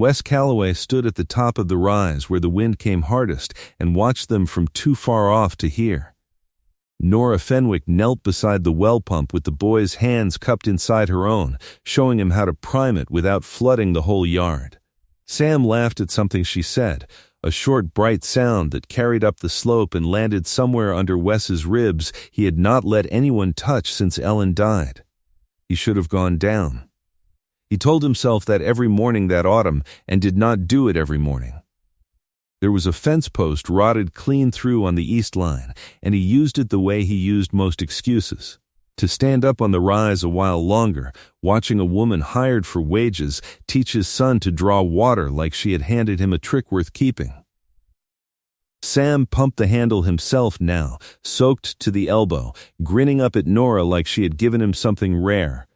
Wes Calloway stood at the top of the rise where the wind came hardest and watched them from too far off to hear. Nora Fenwick knelt beside the well pump with the boy's hands cupped inside her own, showing him how to prime it without flooding the whole yard. Sam laughed at something she said, a short bright sound that carried up the slope and landed somewhere under Wes's ribs he had not let anyone touch since Ellen died. He should have gone down. He told himself that every morning that autumn and did not do it every morning. There was a fence post rotted clean through on the east line, and he used it the way he used most excuses. To stand up on the rise a while longer, watching a woman hired for wages teach his son to draw water like she had handed him a trick worth keeping. Sam pumped the handle himself now, soaked to the elbow, grinning up at Nora like she had given him something rare.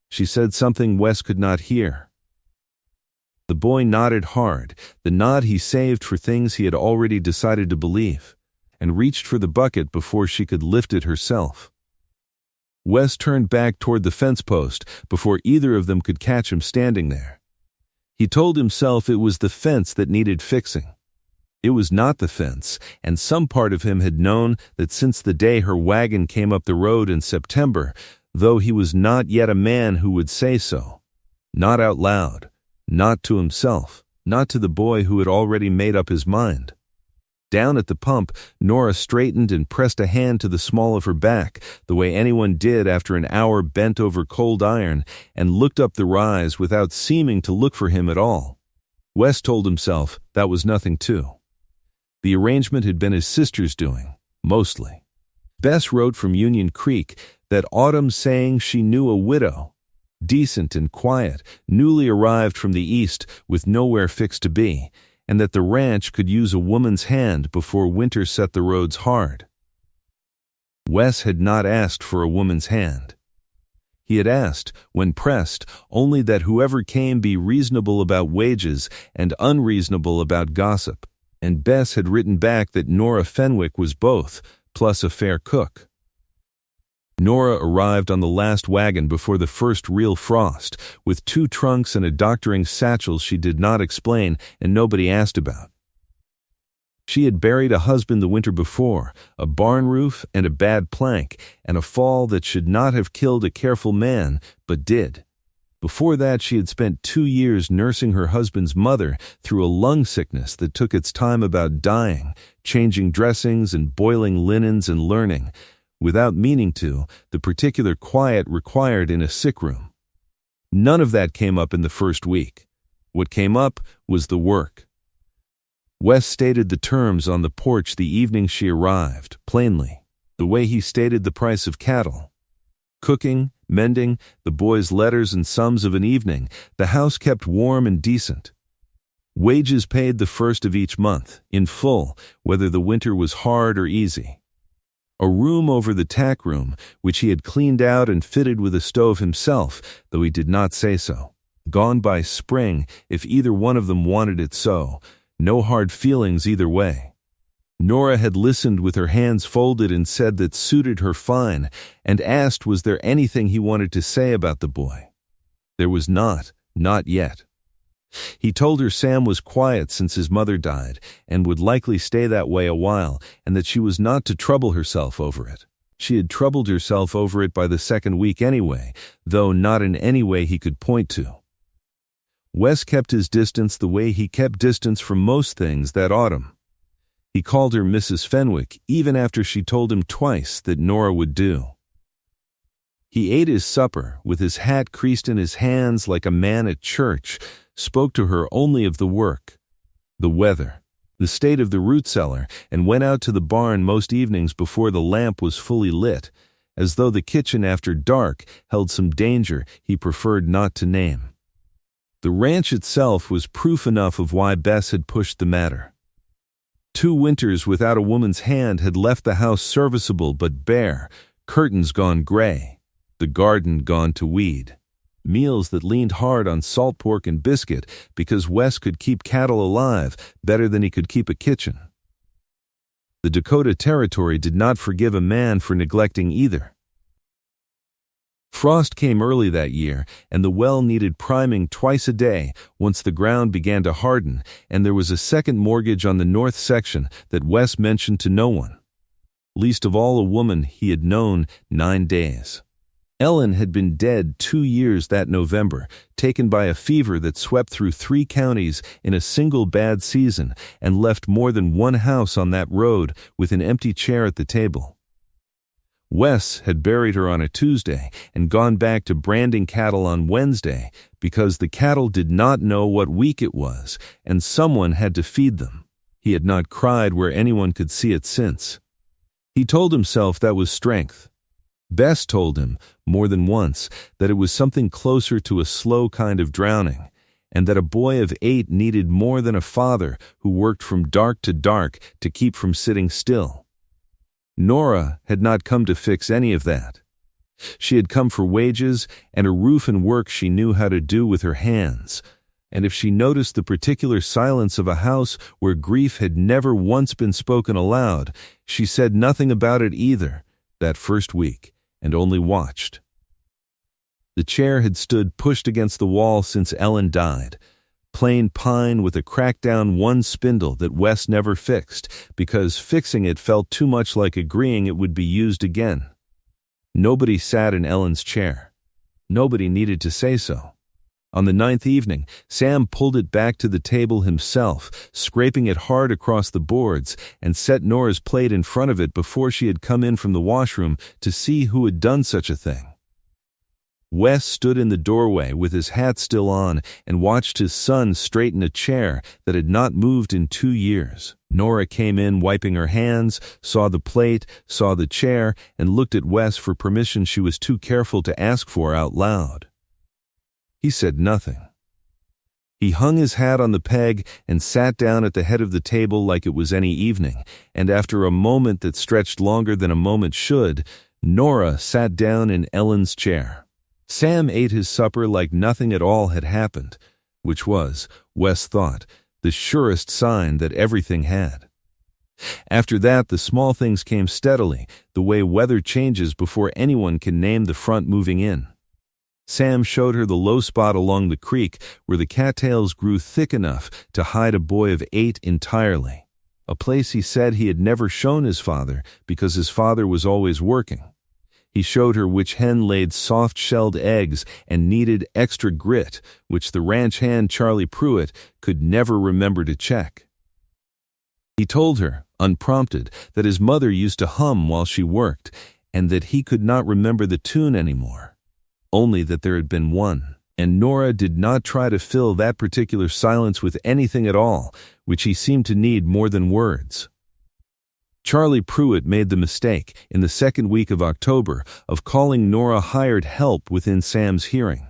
She said something Wes could not hear. The boy nodded hard, the nod he saved for things he had already decided to believe, and reached for the bucket before she could lift it herself. Wes turned back toward the fence post before either of them could catch him standing there. He told himself it was the fence that needed fixing. It was not the fence, and some part of him had known that since the day her wagon came up the road in September, though he was not yet a man who would say so. Not out loud, not to himself, not to the boy who had already made up his mind. Down at the pump, Nora straightened and pressed a hand to the small of her back, the way anyone did after an hour bent over cold iron, and looked up the rise without seeming to look for him at all. Wes told himself that was nothing too. The arrangement had been his sister's doing, mostly. Bess wrote from Union Creek that autumn saying she knew a widow, decent and quiet, newly arrived from the east with nowhere fixed to be, and that the ranch could use a woman's hand before winter set the roads hard. Wes had not asked for a woman's hand. He had asked, when pressed, only that whoever came be reasonable about wages and unreasonable about gossip, and Bess had written back that Nora Fenwick was both, plus a fair cook. Nora arrived on the last wagon before the first real frost, with 2 trunks and a doctoring satchel she did not explain and nobody asked about. She had buried a husband the winter before, a barn roof and a bad plank, and a fall that should not have killed a careful man, but did. Before that she had spent 2 years nursing her husband's mother through a lung sickness that took its time about dying, changing dressings and boiling linens and learning, without meaning to, the particular quiet required in a sick room. None of that came up in the first week. What came up was the work. Wes stated the terms on the porch the evening she arrived, plainly, the way he stated the price of cattle. Cooking, mending, the boys' letters and sums of an evening, the house kept warm and decent. Wages paid the first of each month, in full, whether the winter was hard or easy. A room over the tack room, which he had cleaned out and fitted with a stove himself, though he did not say so. Gone by spring, if either one of them wanted it so. No hard feelings either way. Nora had listened with her hands folded and said that suited her fine, and asked was there anything he wanted to say about the boy. There was not yet. He told her Sam was quiet since his mother died, and would likely stay that way a while, and that she was not to trouble herself over it. She had troubled herself over it by the second week anyway, though not in any way he could point to. Wes kept his distance the way he kept distance from most things that autumn. He called her Mrs. Fenwick even after she told him twice that Nora would do. He ate his supper with his hat creased in his hands like a man at church, spoke to her only of the work, the weather, the state of the root cellar, and went out to the barn most evenings before the lamp was fully lit, as though the kitchen after dark held some danger he preferred not to name. The ranch itself was proof enough of why Bess had pushed the matter. 2 winters without a woman's hand had left the house serviceable but bare, curtains gone gray, the garden gone to weed. Meals that leaned hard on salt pork and biscuit because Wes could keep cattle alive better than he could keep a kitchen. The Dakota Territory did not forgive a man for neglecting either. Frost came early that year, and the well needed priming twice a day once the ground began to harden, and there was a second mortgage on the north section that Wes mentioned to no one, least of all a woman he had known 9 days. Ellen had been dead 2 years that November, taken by a fever that swept through 3 counties in a single bad season and left more than one house on that road with an empty chair at the table. Wes had buried her on a Tuesday and gone back to branding cattle on Wednesday because the cattle did not know what week it was, and someone had to feed them. He had not cried where anyone could see it since. He told himself that was strength. Bess told him, more than once, that it was something closer to a slow kind of drowning, and that a boy of 8 needed more than a father who worked from dark to dark to keep from sitting still. Nora had not come to fix any of that. She had come for wages and a roof and work she knew how to do with her hands, and if she noticed the particular silence of a house where grief had never once been spoken aloud, she said nothing about it either that first week, and only watched. The chair had stood pushed against the wall since Ellen died, plain pine with a cracked-down one spindle that Wes never fixed, because fixing it felt too much like agreeing it would be used again. Nobody sat in Ellen's chair. Nobody needed to say so. On the 9th evening, Sam pulled it back to the table himself, scraping it hard across the boards, and set Nora's plate in front of it before she had come in from the washroom to see who had done such a thing. Wes stood in the doorway with his hat still on and watched his son straighten a chair that had not moved in 2 years. Nora came in wiping her hands, saw the plate, saw the chair, and looked at Wes for permission she was too careful to ask for out loud. He said nothing. He hung his hat on the peg and sat down at the head of the table like it was any evening, and after a moment that stretched longer than a moment should, Nora sat down in Ellen's chair. Sam ate his supper like nothing at all had happened, which was, Wes thought, the surest sign that everything had. After that, the small things came steadily, the way weather changes before anyone can name the front moving in. Sam showed her the low spot along the creek where the cattails grew thick enough to hide a boy of 8 entirely, a place he said he had never shown his father because his father was always working. He showed her which hen laid soft-shelled eggs and needed extra grit, which the ranch hand Charlie Pruitt could never remember to check. He told her, unprompted, that his mother used to hum while she worked, and that he could not remember the tune anymore, only that there had been one, and Nora did not try to fill that particular silence with anything at all, which he seemed to need more than words. Charlie Pruitt made the mistake, in the second week of October, of calling Nora hired help within Sam's hearing,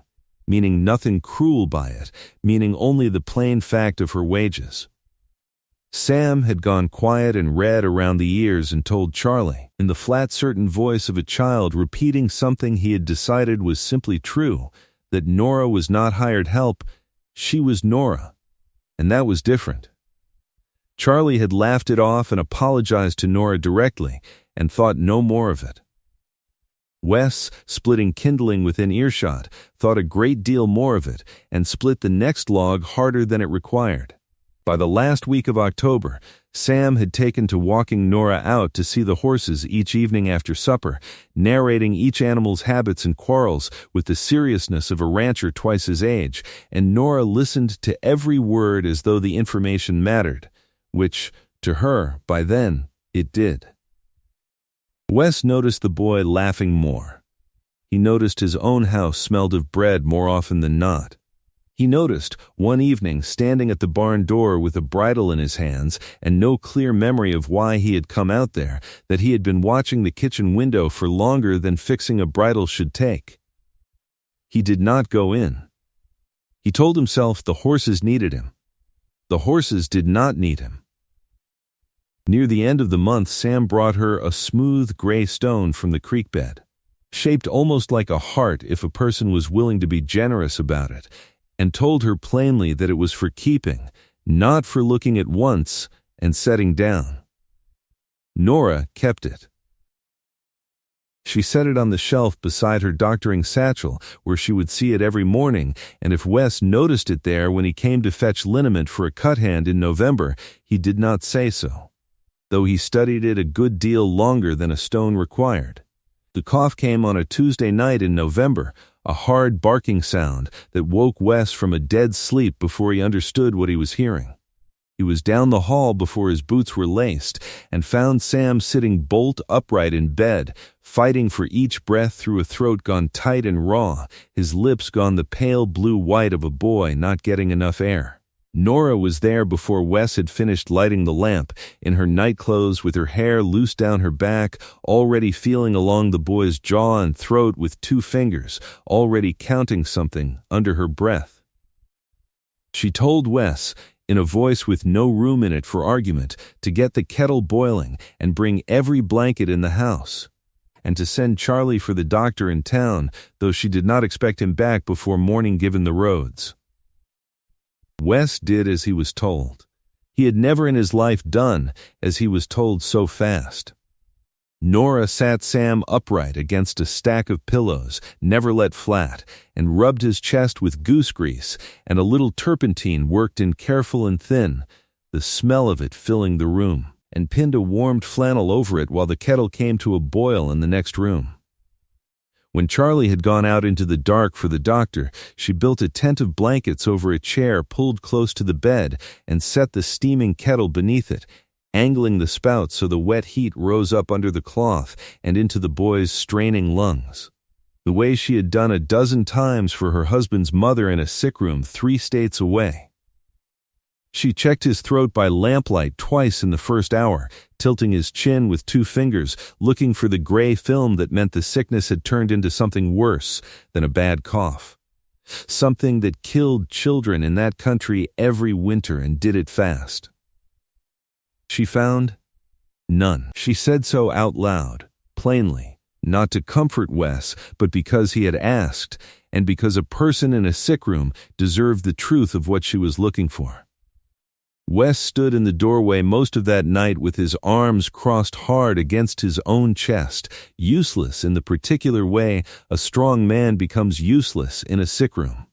meaning nothing cruel by it, meaning only the plain fact of her wages. Sam had gone quiet and red around the ears and told Charlie, in the flat certain voice of a child repeating something he had decided was simply true, that Nora was not hired help, she was Nora, and that was different. Charlie had laughed it off and apologized to Nora directly, and thought no more of it. Wes, splitting kindling within earshot, thought a great deal more of it, and split the next log harder than it required. By the last week of October, Sam had taken to walking Nora out to see the horses each evening after supper, narrating each animal's habits and quarrels with the seriousness of a rancher twice his age, and Nora listened to every word as though the information mattered, which, to her, by then, it did. Wes noticed the boy laughing more. He noticed his own house smelled of bread more often than not. He noticed, one evening, standing at the barn door with a bridle in his hands and no clear memory of why he had come out there, that he had been watching the kitchen window for longer than fixing a bridle should take. He did not go in. He told himself the horses needed him. The horses did not need him. Near the end of the month, Sam brought her a smooth gray stone from the creek bed, shaped almost like a heart if a person was willing to be generous about it, and told her plainly that it was for keeping, not for looking at once and setting down. Nora kept it. She set it on the shelf beside her doctoring satchel, where she would see it every morning, and if Wes noticed it there when he came to fetch liniment for a cut hand in November, he did not say so, though he studied it a good deal longer than a stone required. The cough came on a Tuesday night in November, a hard barking sound that woke Wes from a dead sleep before he understood what he was hearing. He was down the hall before his boots were laced and found Sam sitting bolt upright in bed, fighting for each breath through a throat gone tight and raw, his lips gone the pale blue white of a boy not getting enough air. Nora was there before Wes had finished lighting the lamp, in her nightclothes with her hair loose down her back, already feeling along the boy's jaw and throat with 2 fingers, already counting something under her breath. She told Wes, in a voice with no room in it for argument, to get the kettle boiling and bring every blanket in the house, and to send Charlie for the doctor in town, though she did not expect him back before morning given the roads. Wes did as he was told. He had never in his life done as he was told so fast. Nora sat Sam upright against a stack of pillows, never let flat, and rubbed his chest with goose grease, and a little turpentine worked in careful and thin, the smell of it filling the room, and pinned a warmed flannel over it while the kettle came to a boil in the next room. When Charlie had gone out into the dark for the doctor, she built a tent of blankets over a chair pulled close to the bed and set the steaming kettle beneath it, angling the spout so the wet heat rose up under the cloth and into the boy's straining lungs, the way she had done a dozen times for her husband's mother in a sick room 3 states away. She checked his throat by lamplight twice in the first hour, tilting his chin with 2 fingers, looking for the gray film that meant the sickness had turned into something worse than a bad cough. Something that killed children in that country every winter and did it fast. She found none. She said so out loud, plainly, not to comfort Wes, but because he had asked, and because a person in a sick room deserved the truth of what she was looking for. Wes stood in the doorway most of that night with his arms crossed hard against his own chest, useless in the particular way a strong man becomes useless in a sick room,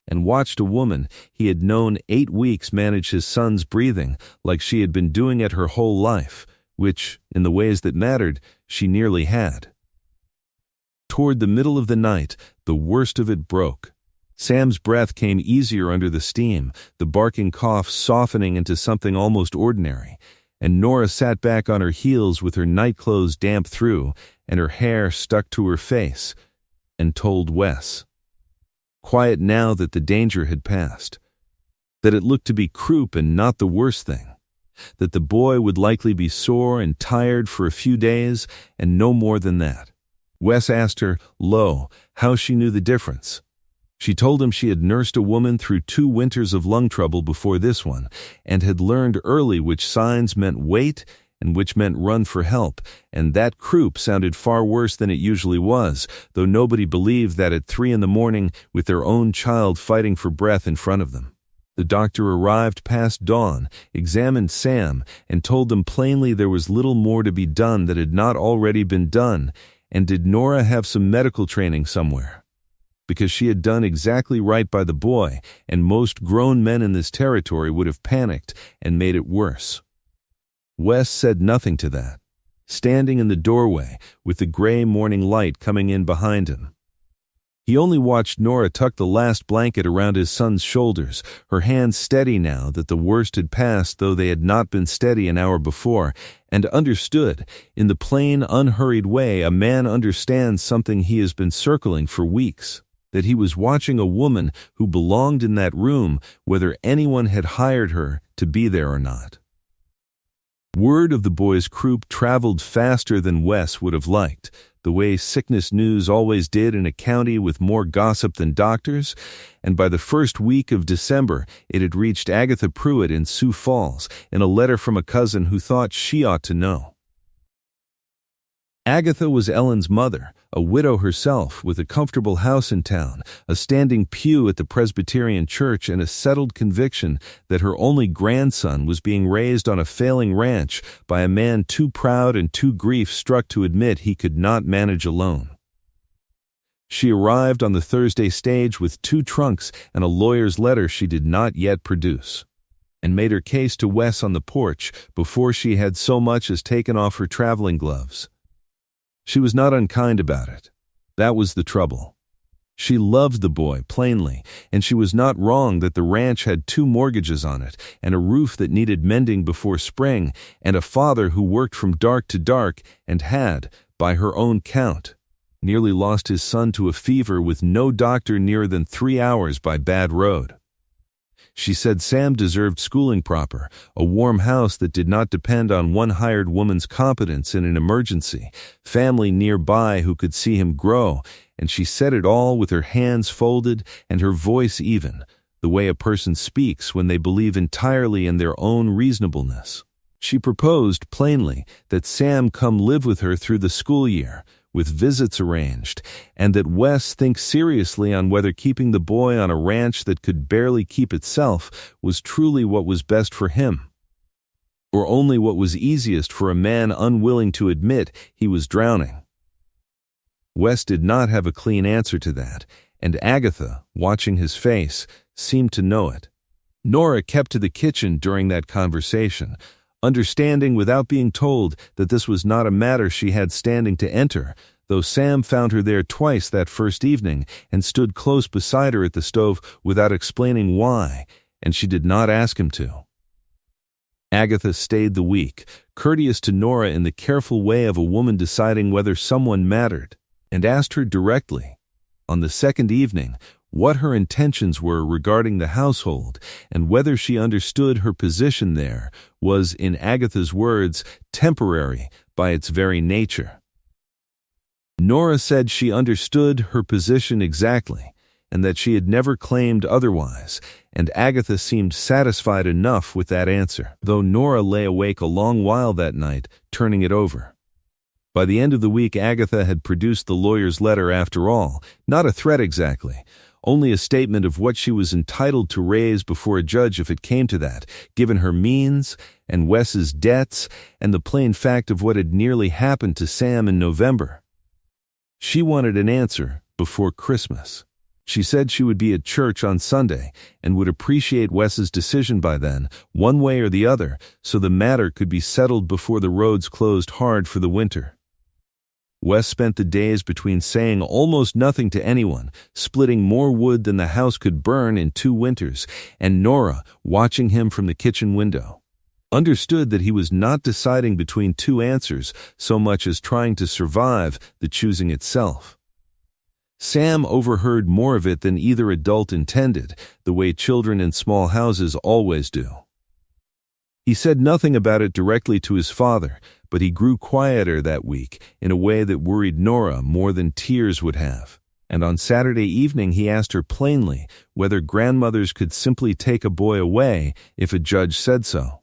and watched a woman he had known 8 weeks manage his son's breathing like she had been doing it her whole life, which, in the ways that mattered, she nearly had. Toward the middle of the night, the worst of it broke. Sam's breath came easier under the steam, the barking cough softening into something almost ordinary, and Nora sat back on her heels with her nightclothes damp through and her hair stuck to her face, and told Wes, quiet now that the danger had passed, that it looked to be croup and not the worst thing, that the boy would likely be sore and tired for a few days and no more than that. Wes asked her, low, how she knew the difference. She told him she had nursed a woman through 2 winters of lung trouble before this one, and had learned early which signs meant wait and which meant run for help, and that croup sounded far worse than it usually was, though nobody believed that at 3 a.m. with their own child fighting for breath in front of them. The doctor arrived past dawn, examined Sam, and told them plainly there was little more to be done that had not already been done, and did Nora have some medical training somewhere? Because she had done exactly right by the boy, and most grown men in this territory would have panicked and made it worse. Wes said nothing to that, standing in the doorway with the gray morning light coming in behind him. He only watched Nora tuck the last blanket around his son's shoulders, her hands steady now that the worst had passed, though they had not been steady an hour before, and understood, in the plain, unhurried way a man understands something he has been circling for weeks, that he was watching a woman who belonged in that room, whether anyone had hired her to be there or not. Word of the boy's croup traveled faster than Wes would have liked, the way sickness news always did in a county with more gossip than doctors, and by the first week of December it had reached Agatha Pruitt in Sioux Falls in a letter from a cousin who thought she ought to know. Agatha was Ellen's mother, a widow herself with a comfortable house in town, a standing pew at the Presbyterian church, and a settled conviction that her only grandson was being raised on a failing ranch by a man too proud and too grief-struck to admit he could not manage alone. She arrived on the Thursday stage with 2 trunks and a lawyer's letter she did not yet produce, and made her case to Wes on the porch before she had so much as taken off her traveling gloves. She was not unkind about it. That was the trouble. She loved the boy, plainly, and she was not wrong that the ranch had 2 mortgages on it, and a roof that needed mending before spring, and a father who worked from dark to dark and had, by her own count, nearly lost his son to a fever with no doctor nearer than 3 hours by bad road. She said Sam deserved schooling proper, a warm house that did not depend on one hired woman's competence in an emergency, family nearby who could see him grow, and she said it all with her hands folded and her voice even, the way a person speaks when they believe entirely in their own reasonableness. She proposed, plainly, that Sam come live with her through the school year, with visits arranged, and that Wes think seriously on whether keeping the boy on a ranch that could barely keep itself was truly what was best for him, or only what was easiest for a man unwilling to admit he was drowning. Wes did not have a clean answer to that, and Agatha, watching his face, seemed to know it. Nora kept to the kitchen during that conversation, understanding without being told that this was not a matter she had standing to enter, though Sam found her there twice that first evening and stood close beside her at the stove without explaining why, and she did not ask him to. Agatha stayed the week, courteous to Nora in the careful way of a woman deciding whether someone mattered, and asked her directly, on the second evening, what her intentions were regarding the household, and whether she understood her position there was, in Agatha's words, temporary by its very nature. Nora said she understood her position exactly, and that she had never claimed otherwise, and Agatha seemed satisfied enough with that answer, though Nora lay awake a long while that night, turning it over. By the end of the week, Agatha had produced the lawyer's letter after all, not a threat exactly, only a statement of what she was entitled to raise before a judge if it came to that, given her means, and Wes's debts, and the plain fact of what had nearly happened to Sam in November. She wanted an answer before Christmas. She said she would be at church on Sunday, and would appreciate Wes's decision by then, one way or the other, so the matter could be settled before the roads closed hard for the winter. Wes spent the days between saying almost nothing to anyone, splitting more wood than the house could burn in 2 winters, and Nora, watching him from the kitchen window, understood that he was not deciding between 2 answers so much as trying to survive the choosing itself. Sam overheard more of it than either adult intended, the way children in small houses always do. He said nothing about it directly to his father, but he grew quieter that week in a way that worried Nora more than tears would have. And on Saturday evening he asked her plainly whether grandmothers could simply take a boy away if a judge said so.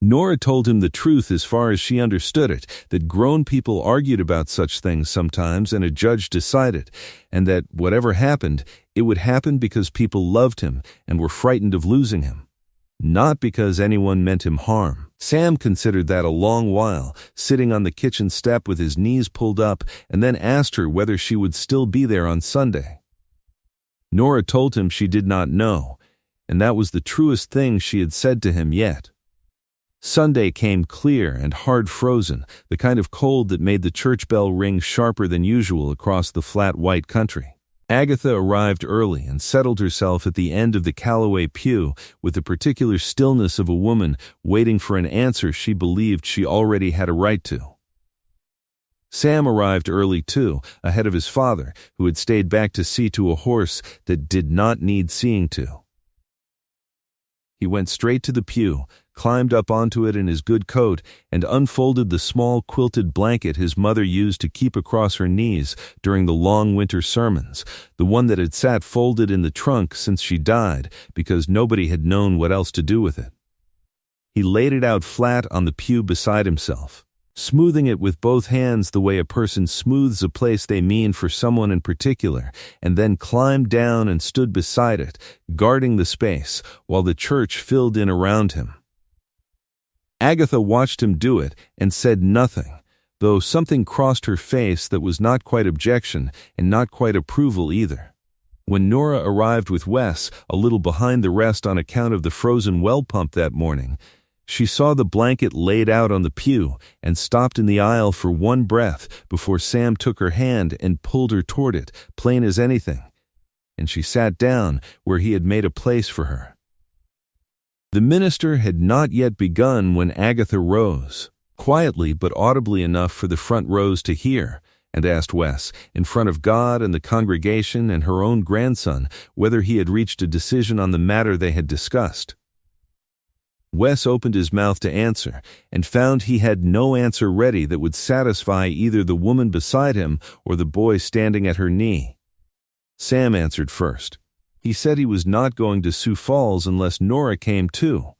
Nora told him the truth as far as she understood it, that grown people argued about such things sometimes and a judge decided, and that whatever happened, it would happen because people loved him and were frightened of losing him, not because anyone meant him harm. Sam considered that a long while, sitting on the kitchen step with his knees pulled up, and then asked her whether she would still be there on Sunday. Nora told him she did not know, and that was the truest thing she had said to him yet. Sunday came clear and hard frozen, the kind of cold that made the church bell ring sharper than usual across the flat white country. Agatha arrived early and settled herself at the end of the Calloway pew with the particular stillness of a woman waiting for an answer she believed she already had a right to. Sam arrived early too, ahead of his father, who had stayed back to see to a horse that did not need seeing to. He went straight to the pew, climbed up onto it in his good coat, and unfolded the small quilted blanket his mother used to keep across her knees during the long winter sermons, the one that had sat folded in the trunk since she died because nobody had known what else to do with it. He laid it out flat on the pew beside himself, smoothing it with both hands the way a person smooths a place they mean for someone in particular, and then climbed down and stood beside it, guarding the space, while the church filled in around him. Agatha watched him do it and said nothing, though something crossed her face that was not quite objection and not quite approval either. When Nora arrived with Wes, a little behind the rest on account of the frozen well pump that morning, she saw the blanket laid out on the pew and stopped in the aisle for one breath before Sam took her hand and pulled her toward it, plain as anything, and she sat down where he had made a place for her. The minister had not yet begun when Agatha rose, quietly but audibly enough for the front rows to hear, and asked Wes, in front of God and the congregation and her own grandson, whether he had reached a decision on the matter they had discussed. Wes opened his mouth to answer, and found he had no answer ready that would satisfy either the woman beside him or the boy standing at her knee. Sam answered first. He said he was not going to Sioux Falls unless Nora came too,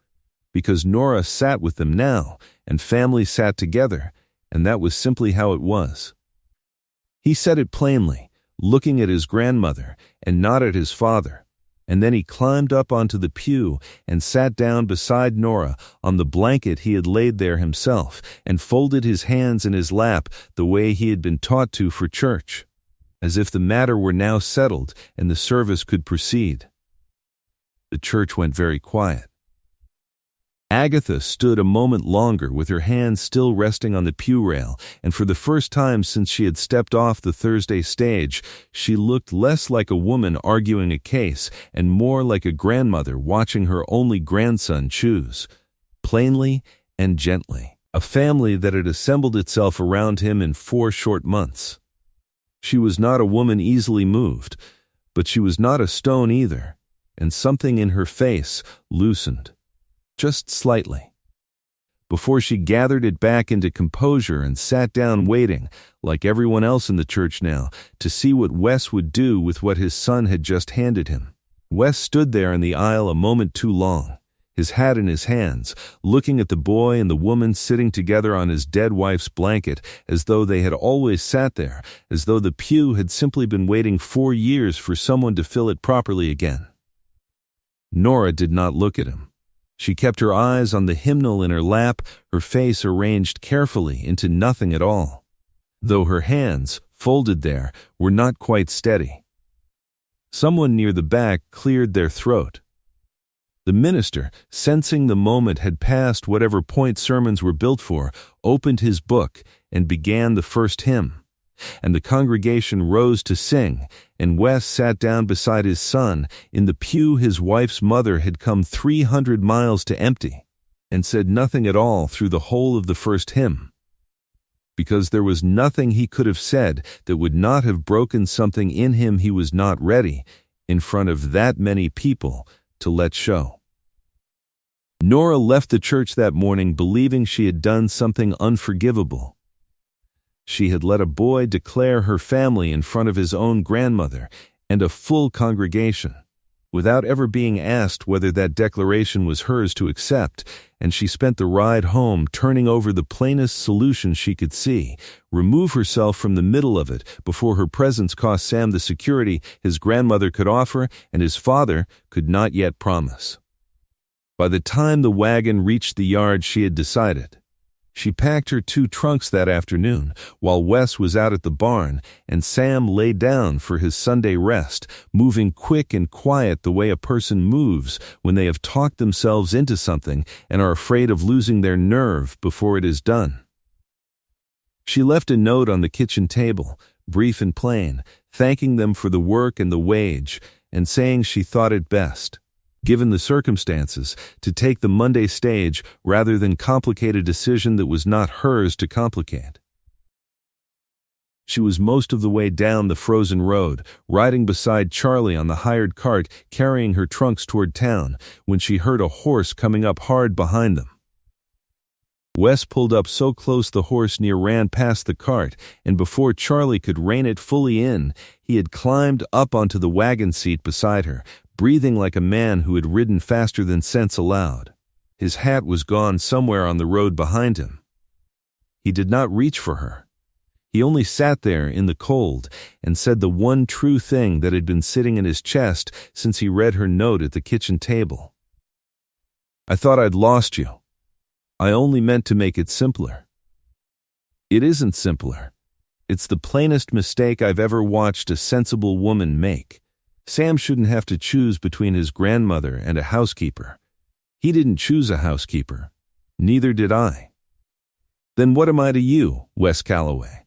because Nora sat with them now, and family sat together, and that was simply how it was. He said it plainly, looking at his grandmother, and not at his father. And then he climbed up onto the pew and sat down beside Nora on the blanket he had laid there himself, and folded his hands in his lap the way he had been taught to for church, as if the matter were now settled and the service could proceed. The church went very quiet. Agatha stood a moment longer with her hands still resting on the pew rail, and for the first time since she had stepped off the Thursday stage, she looked less like a woman arguing a case and more like a grandmother watching her only grandson choose, plainly and gently, a family that had assembled itself around him in 4 short months. She was not a woman easily moved, but she was not a stone either, and something in her face loosened. Just slightly, before she gathered it back into composure and sat down waiting, like everyone else in the church now, to see what Wes would do with what his son had just handed him. Wes stood there in the aisle a moment too long, his hat in his hands, looking at the boy and the woman sitting together on his dead wife's blanket as though they had always sat there, as though the pew had simply been waiting 4 years for someone to fill it properly again. Nora did not look at him. She kept her eyes on the hymnal in her lap, her face arranged carefully into nothing at all, though her hands, folded there, were not quite steady. Someone near the back cleared their throat. The minister, sensing the moment had passed whatever point sermons were built for, opened his book and began the first hymn, and the congregation rose to sing, and Wes sat down beside his son in the pew his wife's mother had come 300 miles to empty, and said nothing at all through the whole of the first hymn, because there was nothing he could have said that would not have broken something in him he was not ready, in front of that many people, to let show. Nora left the church that morning believing she had done something unforgivable. She had let a boy declare her family in front of his own grandmother and a full congregation, without ever being asked whether that declaration was hers to accept, and she spent the ride home turning over the plainest solution she could see, remove herself from the middle of it before her presence cost Sam the security his grandmother could offer and his father could not yet promise. By the time the wagon reached the yard, she had decided. She packed her 2 trunks that afternoon, while Wes was out at the barn, and Sam lay down for his Sunday rest, moving quick and quiet the way a person moves when they have talked themselves into something and are afraid of losing their nerve before it is done. She left a note on the kitchen table, brief and plain, thanking them for the work and the wage, and saying she thought it best, given the circumstances, to take the Monday stage rather than complicate a decision that was not hers to complicate. She was most of the way down the frozen road, riding beside Charlie on the hired cart carrying her trunks toward town, when she heard a horse coming up hard behind them. Wes pulled up so close the horse near ran past the cart, and before Charlie could rein it fully in, he had climbed up onto the wagon seat beside her, breathing like a man who had ridden faster than sense allowed. His hat was gone somewhere on the road behind him. He did not reach for her. He only sat there in the cold and said the one true thing that had been sitting in his chest since he read her note at the kitchen table. "I thought I'd lost you. I only meant to make it simpler." It isn't simpler. It's the plainest mistake I've ever watched a sensible woman make. Sam shouldn't have to choose between his grandmother and a housekeeper. He didn't choose a housekeeper. Neither did I. Then what am I to you, Wes Calloway?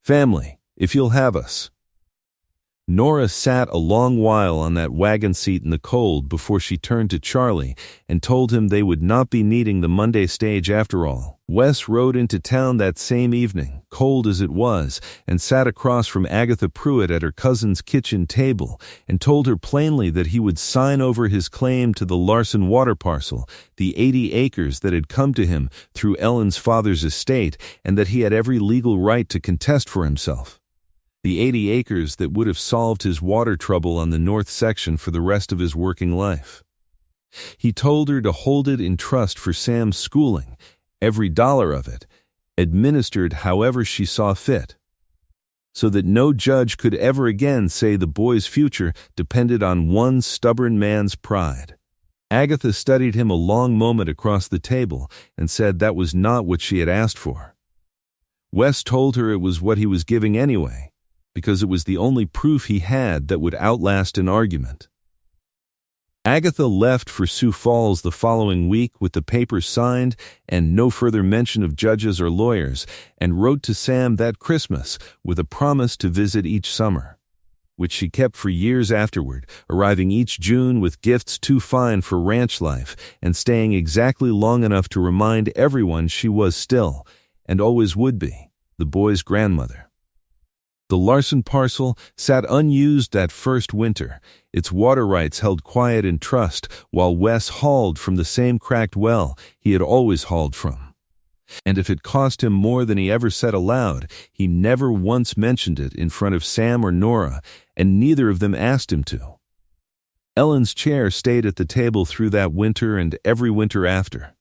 Family, if you'll have us. Nora sat a long while on that wagon seat in the cold before she turned to Charlie and told him they would not be needing the Monday stage after all. Wes rode into town that same evening, cold as it was, and sat across from Agatha Pruitt at her cousin's kitchen table and told her plainly that he would sign over his claim to the Larson water parcel, the 80 acres that had come to him through Ellen's father's estate, and that he had every legal right to contest for himself. The 80 acres that would have solved his water trouble on the north section for the rest of his working life. He told her to hold it in trust for Sam's schooling, every dollar of it, administered however she saw fit, so that no judge could ever again say the boy's future depended on one stubborn man's pride. Agatha studied him a long moment across the table and said that was not what she had asked for. Wes told her it was what he was giving anyway, because it was the only proof he had that would outlast an argument. Agatha left for Sioux Falls the following week with the papers signed and no further mention of judges or lawyers, and wrote to Sam that Christmas with a promise to visit each summer, which she kept for years afterward, arriving each June with gifts too fine for ranch life and staying exactly long enough to remind everyone she was still, and always would be, the boy's grandmother. The Larson parcel sat unused that first winter, its water rights held quiet in trust, while Wes hauled from the same cracked well he had always hauled from. And if it cost him more than he ever said aloud, he never once mentioned it in front of Sam or Nora, and neither of them asked him to. Ellen's chair stayed at the table through that winter and every winter after.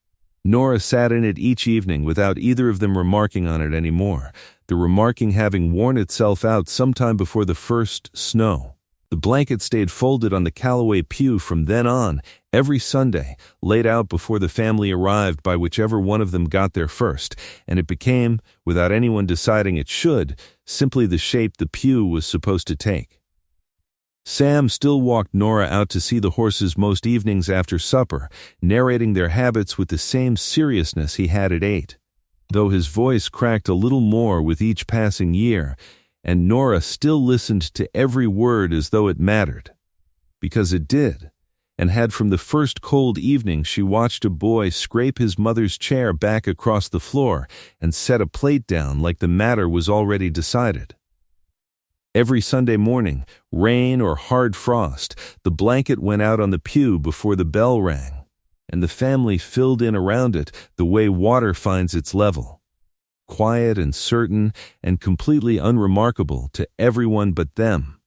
Nora sat in it each evening without either of them remarking on it any more, the remarking having worn itself out sometime before the first snow. The blanket stayed folded on the Calloway pew from then on, every Sunday, laid out before the family arrived by whichever one of them got there first, and it became, without anyone deciding it should, simply the shape the pew was supposed to take. Sam still walked Nora out to see the horses most evenings after supper, narrating their habits with the same seriousness he had at 8, though his voice cracked a little more with each passing year, and Nora still listened to every word as though it mattered, because it did, and had from the first cold evening she watched a boy scrape his mother's chair back across the floor and set a plate down like the matter was already decided. Every Sunday morning, rain or hard frost, the blanket went out on the pew before the bell rang, and the family filled in around it the way water finds its level, quiet and certain and completely unremarkable to everyone but them.